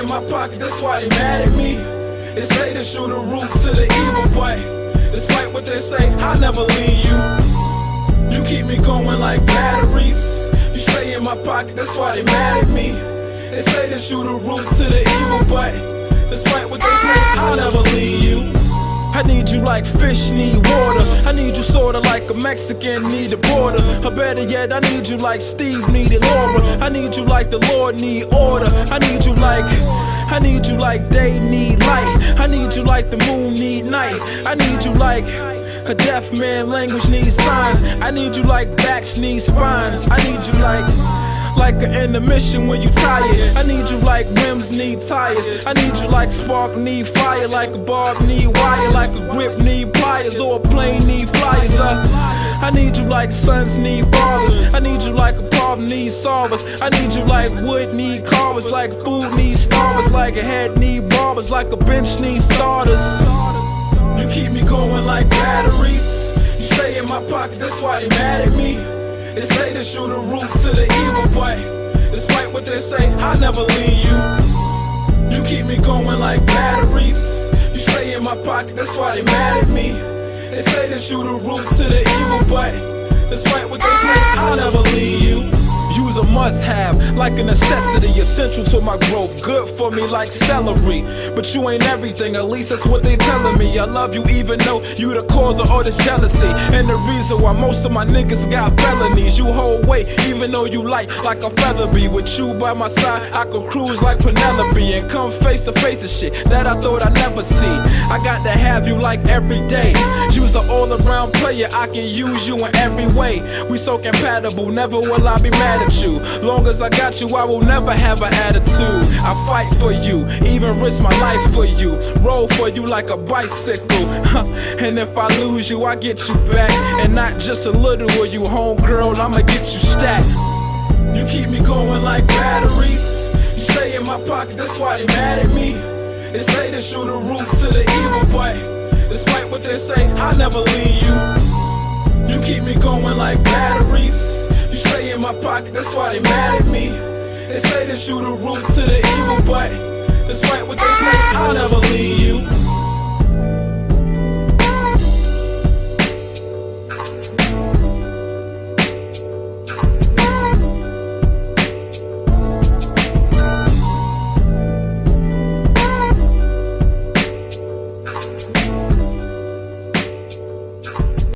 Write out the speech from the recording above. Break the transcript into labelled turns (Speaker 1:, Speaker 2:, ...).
Speaker 1: in my pocket, that's why they mad at me. They say that you the root to the evil, but despite what they say, I'll never leave you. You keep me going like batteries. You stay in my pocket, that's why they mad at me. They say that you the root to the evil, but despite what they say, I'll never leave you. I need you like fish need water. I need you sorta like a Mexican need a border. Or better yet, I need you like Steve needed Laura. I need you like the Lord need order. I need you like day need light. I need you like the moon need night. I need you like a deaf man language needs signs. I need you like backs need spines. I need you like an intermission when you tired. I need you like rims need tires. I need you like spark need fire. Like a barb need wire. Like a grip need pliers. Or a plane need flyers. I need you like sons need fathers. I need you like a problem need solvers. I need you like wood need carvers. Like food need starvers. Like a head need barbers. Like a bench need starters. You keep me going like batteries. You stay in my pocket, that's why they mad at me. They say that you the root to the evil, but despite what they say, I'll never leave you. You keep me going like batteries. You stay in my pocket, that's why they mad at me. They say that you the root to the evil, but despite what they say, I'll never leave you. You's a must-have, like a necessity, essential to my growth, good for me like celery. But you ain't everything, at least that's what they telling me. I love you even though you the cause of all this jealousy, and the reason why most of my niggas got felonies. You hold weight even though you like a feather be. With you by my side, I could cruise like Penelope and come face to face to shit that I thought I'd never see. I got to have you like every day. You's the all-around player, I can use you in every way. We so compatible, never will I be mad at you. Long as I got you, I will never have an attitude. I fight for you, even risk my life for you. Roll for you like a bicycle. And if I lose you, I get you back. And not just a little of you, homegirl, I'ma get you stacked. You keep me going like batteries. You stay in my pocket, that's why they mad at me. They say that you the root to the evil, but despite what they say, I'll never leave you. You keep me going like batteries. You stay in my pocket, that's why they mad at me. They say that you the root to the evil, but despite what they say, I'll never leave.